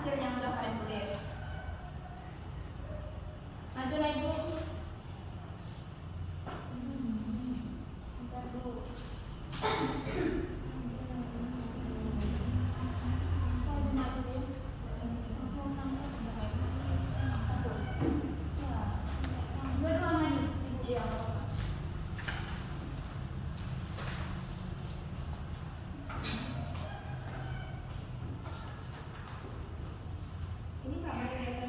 hasil yang udah kalian tulis. Majulah Ibu. Bentar dulu. Ini sama dengan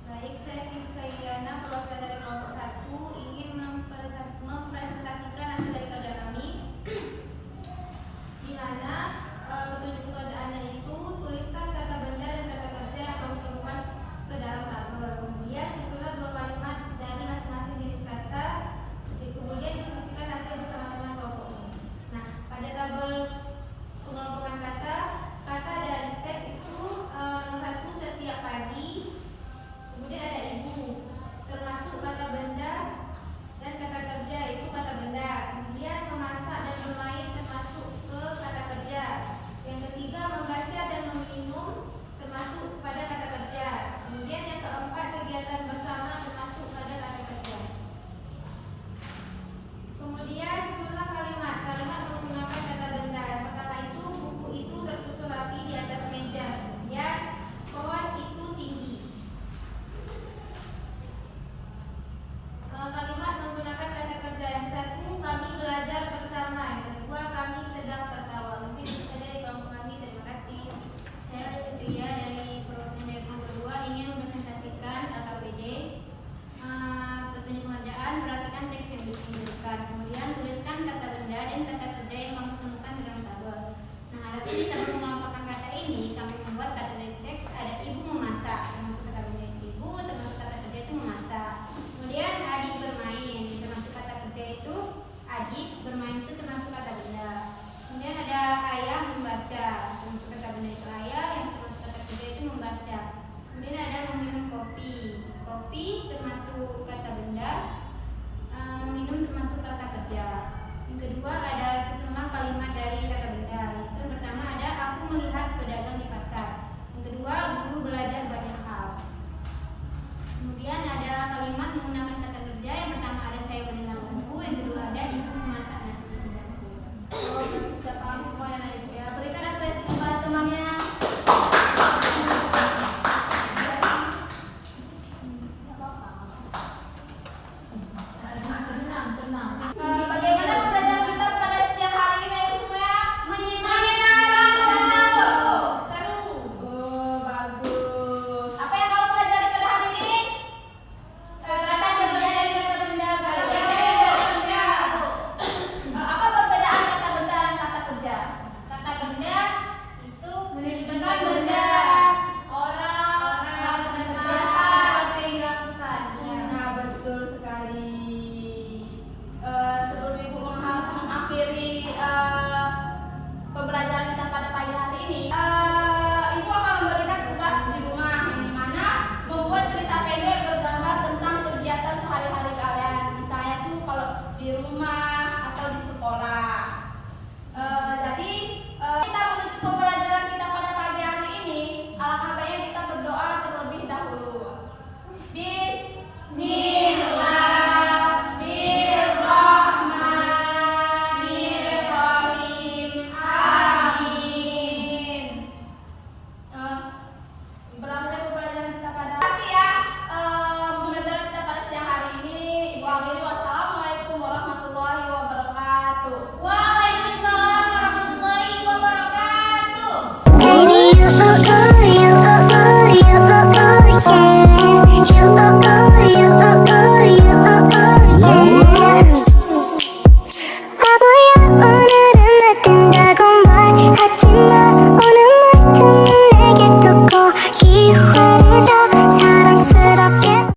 baik, saya Yana, perwakilan dari kelompok 1 ingin mempresentasikan hasil dari kerja kami, di mana petunjuk pekerjaannya itu tuliskan kata benda dan kata kerja yang kamu temukan ke dalam tabel. Kemudian susunlah 2 kalimat dari masing-masing jenis kata. Kemudian diskusikan hasil bersama teman kelompok ini. Nah, pada tabel pengelompokan kata dari teks itu nomor 1 setiap pagi. Kemudian ada ibu, termasuk kata benda dan kata kerja itu kata benda. Kemudian memasak dan bermain termasuk ke kata kerja. Yang ketiga membaca dan meminum termasuk pada kata kerja. Kemudian yang keempat kegiatan bersama termasuk pada kata kerja. Kemudian susunlah kalimat menggunakan kata benda. Yang pertama itu buku itu tersusun rapi di atas meja. Kemudian pohon itu tinggi. Kalimat menggunakan kata kerja. Yang satu kami belajar bersama. Yang kedua kami sedang tertawa. Mungkin itu saja dari kelompok kami. Terima kasih. Saya Ria dari perwakilan dari kelompok 2 ingin mempresentasikan LKPD. Petunjuk pengerjaan, perhatikan teks yang ditunjukkan. Kemudian tuliskan kata benda dan kata kerja yang kamu temukan di dalam tabel. Nah, alat ini tabel mengelompokkan kata ini kami membuat kata dari teks ada ibu memasak, termasuk kata benda ibu, termasuk kata kerja itu memasak. Kemudian adik bermain, termasuk kata kerja itu adik, bermain itu termasuk kata benda. Kemudian ada ayah membaca, termasuk kata benda itu ayah, yang termasuk kata kerja itu membaca. Kemudian ada meminum kopi, kopi termasuk kata benda, minum termasuk kata kerja. Yang kedua ada susunlah kalimat dari kata benda. Itu yang pertama ada aku melihat pedagang di pasar. Yang kedua guru belajar banyak hal. Kemudian ada kalimat menggunakan kata kerja. Yang pertama ada saya mendengar buku. Yang kedua ada ibu memasak nasi. Sudah paham semuanya, Ibu.